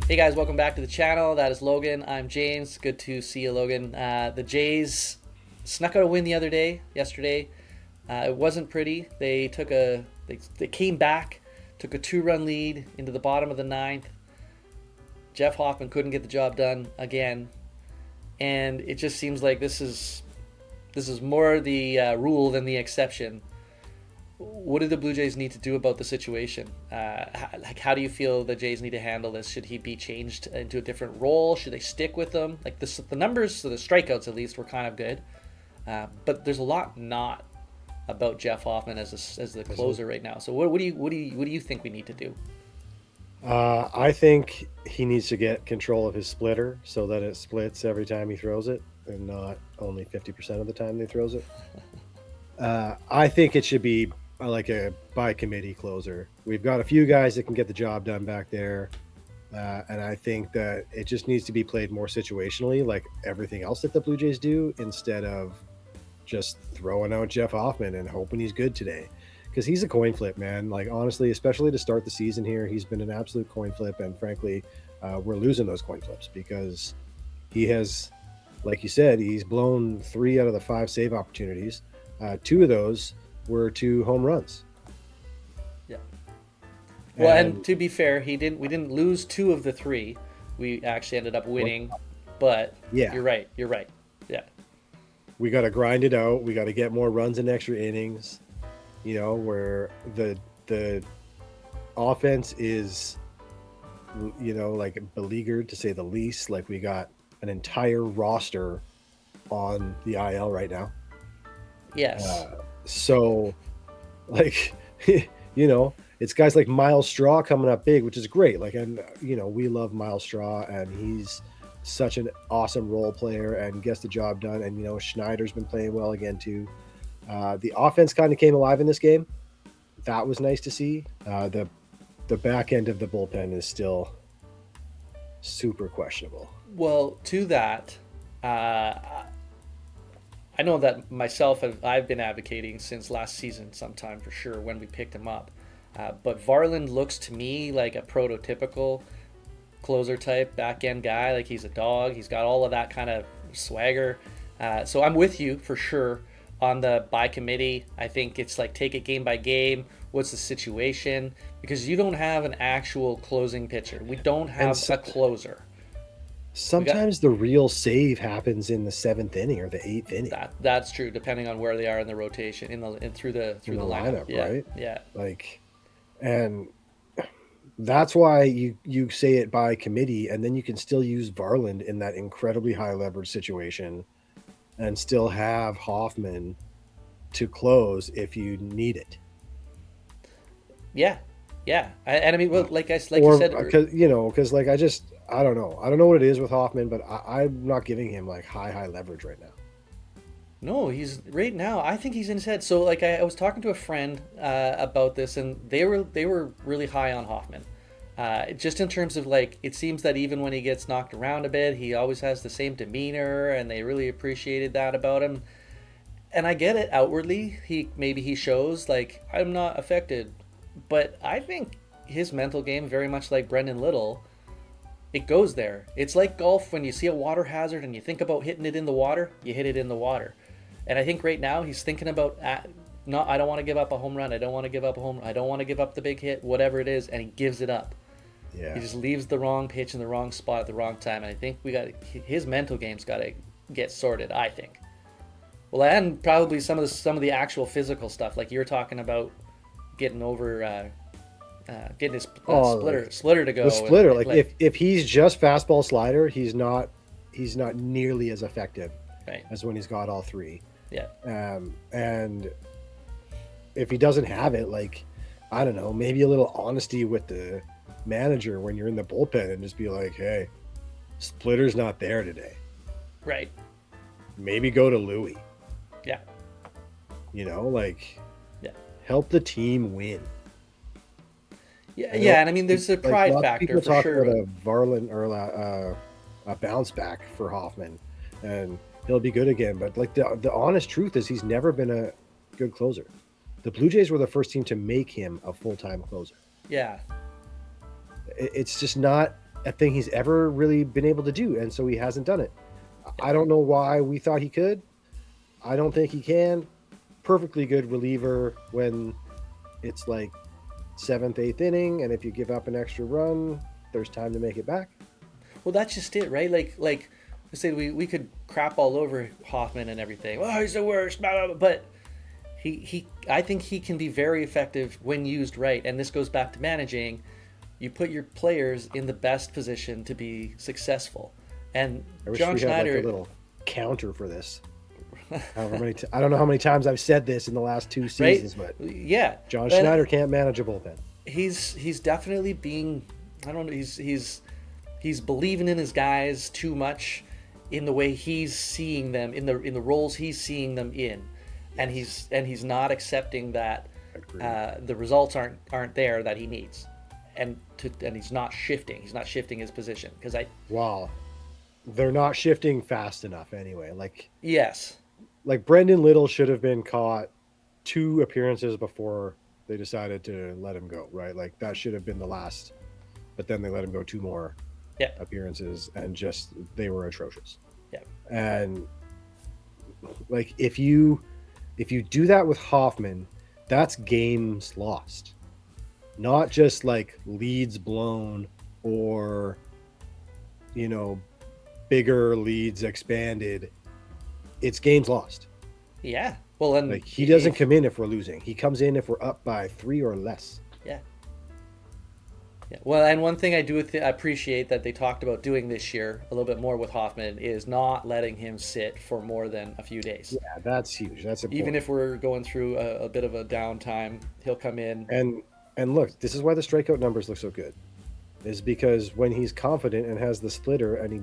Hey guys, welcome back to the channel. That is Logan. I'm James. Good to see you, Logan. The Jays snuck out a win yesterday. It wasn't pretty. They came back, took a 2-run lead into the bottom of the ninth. Jeff Hoffman couldn't get the job done again, and it just seems like this is more the rule than the exception. What do the Blue Jays need to do about the situation? How do you feel the Jays need to handle this? Should he be changed into a different role? Should they stick with him? Like the numbers, the strikeouts at least, were kind of good, but there's a lot not about Jeff Hoffman as the closer right now. So what do you think we need to do? I think he needs to get control of his splitter so that it splits every time he throws it and not only 50% of the time he throws it. I think it should be like a by committee closer. We've got a few guys that can get the job done back there. And I think that it just needs to be played more situationally, like everything else that the Blue Jays do, instead of just throwing out Jeff Hoffman and hoping he's good today. Because he's a coin flip, man. Like, honestly, especially to start the season here, he's been an absolute coin flip. And frankly, we're losing those coin flips because he has, like you said, he's blown 3 out of the 5 save opportunities. 2 of those were 2 home runs. Yeah. Well, and And to be fair, we didn't lose 2 of the 3. We actually ended up winning, but yeah, you're right. Yeah. we got to grind it out. We got to get more runs in extra innings. Where the offense is, like beleaguered to say the least. Like we got an entire roster on the IL right now. Yes. So, like, it's guys like Miles Straw coming up big, which is great. Like, and we love Miles Straw, and he's such an awesome role player and gets the job done. And Schneider's been playing well again too. The offense kind of came alive in this game. That was nice to see. The back end of the bullpen is still super questionable. Well, to that, I know that myself, I've been advocating since last season sometime for sure when we picked him up. But Varland looks to me like a prototypical closer type back end guy. Like he's a dog. He's got all of that kind of swagger. So I'm with you for sure on the by committee. I think it's like take it game by game. What's the situation? Because you don't have an actual closing pitcher. We don't And have a closer. We got sometimes the real save happens in the 7th inning or the 8th inning that's true, depending on where they are in the rotation, through in the the lineup. lineup, Yeah, right? yeah, Like, and that's why you say it by committee, and then you can still use Varland in that incredibly high leverage situation and still have Hoffman to close if you need it. yeah, yeah. And I mean, well, like you Or said, because like I don't know. I don't know what it is with Hoffman, but I'm not giving him like high leverage right now. no, he's right now. I think he's in his head. So like I was talking to a friend about this, and they were really high on Hoffman. Just in terms of like, it seems that even when he gets knocked around a bit, he always has the same demeanor, and they really appreciated that about him. And I get it outwardly. Maybe he shows like I'm not affected, but I think his mental game, very much like Brendan Little, it goes there. It's like golf when you see a water hazard and you think about hitting it in the water, you hit it in the water. And I think right now he's thinking about not I don't want to give up a home run. I don't want to give up a home. I don't want to give up the big hit, whatever it is, and he gives it up. He Yeah. just leaves the wrong pitch in the wrong spot at the wrong time. And I think his mental game's got to get sorted, I think. Well, and probably some of the actual physical stuff, like you're talking about, getting over, getting his Oh, splitter to go. the And, splitter, like if he's just fastball slider, he's not nearly as effective right, as when he's got all 3. yeah, And if he doesn't have it, like, I don't know, maybe a little honesty with the manager when you're in the bullpen and just be like, hey, splitter's not there today. right, Maybe go to Louis. yeah, Like, yeah, help the team win. yeah, I know, yeah. And I mean, there's a like, pride lots of factor people for talk sure. about But a Varland or a bounce back for Hoffman, and he'll be good again. But like the honest truth is, he's never been a good closer. The Blue Jays were the first team to make him a full-time closer. yeah, It's just not a thing he's ever really been able to do, and so he hasn't done it. I don't know why we thought he could. I don't think he can. Perfectly good reliever when it's like seventh, eighth inning, and if you give up an extra run, there's time to make it back. Well, that's just it, right? Like I said, we could crap all over Hoffman and everything. Oh, he's the worst, blah, blah, blah. But I think he can be very effective when used right. And this goes back to managing. You put your players in the best position to be successsul. And I wish John we Schneider, had like a little counter for this. I don't know how many times I've said this in the last 2 seasons, right? but Yeah, John Schneider can't manage a bullpen. He's definitely being, I don't know, he's believing in his guys too much in the way he's seeing them in the roles he's seeing them in, and he's not accepting that the results aren't there that he needs, and he's not shifting his position because wow, they're not shifting fast enough anyway. Yes, like Brendan Little should have been caught 2 appearances before they decided to let him go, right? Like that should have been the last, but then they let him go 2 more appearances, and just they were atrocious. Yeah, and like if you do that with Hoffman, that's games lost, not just like leads blown or bigger leads expanded. It's games lost. Yeah. Well, and like he doesn't come in if we're losing. He comes in if we're up by 3 or less. Yeah. Yeah. Well, and one thing I do appreciate that they talked about doing this year a little bit more with Hoffman is not letting him sit for more than a few days. Yeah, that's huge. That's important. Even if we're going through a bit of a downtime, he'll come in. And look, this is why the strikeout numbers look so good, is because when he's confident and has the splitter and he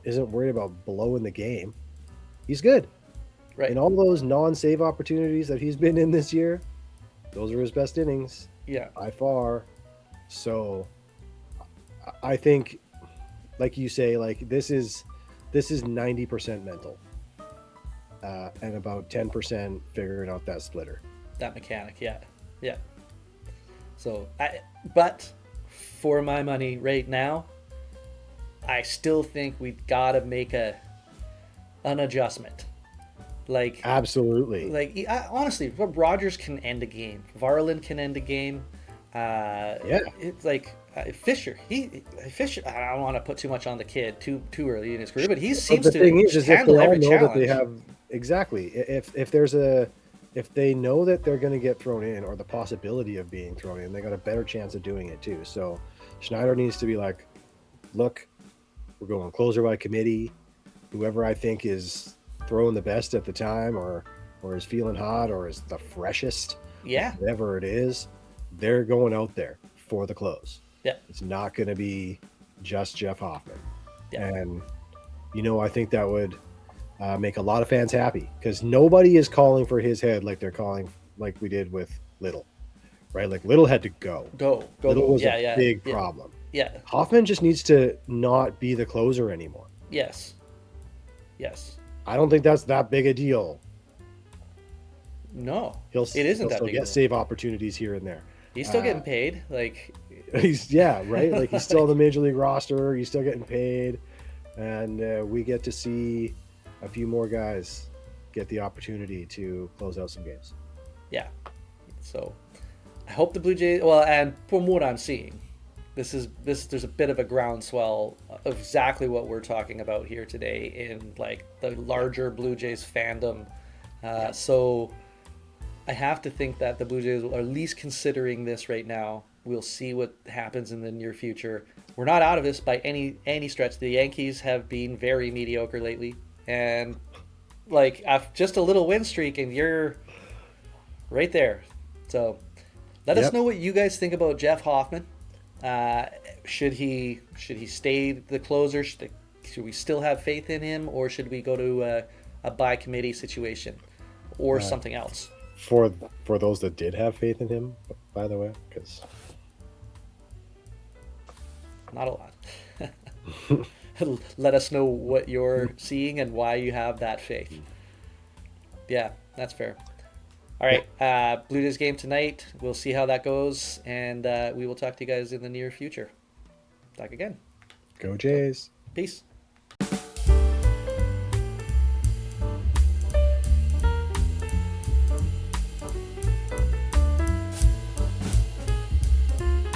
isn't worried about blowing the game, he's good. Right. In all those non-save opportunities that he's been in this year, those are his best innings. Yeah. By far. So I think, like you say, like this is 90% mental, and about 10% figuring out that splitter. That mechanic, yeah. So, but for my money right now, I still think we've got to make an adjustment. Like absolutely. Like honestly, Rogers can end a game. Varland can end a game. It's like Fisher. Fisher. I don't want to put too much on the kid too early in his career, but he seems to handle every challenge. That they have exactly. If they know that they're going to get thrown in, or the possibility of being thrown in, they got a better chance of doing it too. So Schneider needs to be like, look, we're going closer by committee. Whoever I think is throwing the best at the time, or is feeling hot, or is the freshest, whatever it is, they're going out there for the close. Yeah, it's not going to be just Jeff Hoffman. Yeah. And I think that would make a lot of fans happy, because nobody is calling for his head like they're calling, like we did with Little, right? Like Little had to go. Little was a big problem. Yeah, Hoffman just needs to not be the closer anymore. Yes. I don't think that's that big a deal. No, it isn't. He'll still get save opportunities here and there. He's still getting paid. Like he's right. Like he's still on the major league roster. He's still getting paid, and we get to see a few more guys get the opportunity to close out some games. Yeah. So I hope the Blue Jays. Well, and from what I'm seeing, there's a bit of a groundswell of exactly what we're talking about here today in like the larger Blue Jays fandom. So I have to think that the Blue Jays are at least considering this right now. We'll see what happens in the near future. We're not out of this by any stretch. The Yankees have been very mediocre lately, and like just a little win streak, and you're right there. So let us know what you guys think about Jeff Hoffman. Should he stay the closer? Should we still have faith in him, or should we go to a by committee situation or something else? For those that did have faith in him, by the way, because not a lot. Let us know what you're seeing and why you have that faith. Yeah, that's fair. All right, Blue Jays game tonight. We'll see how that goes, and we will talk to you guys in the near future. Talk again. Go Jays. Peace.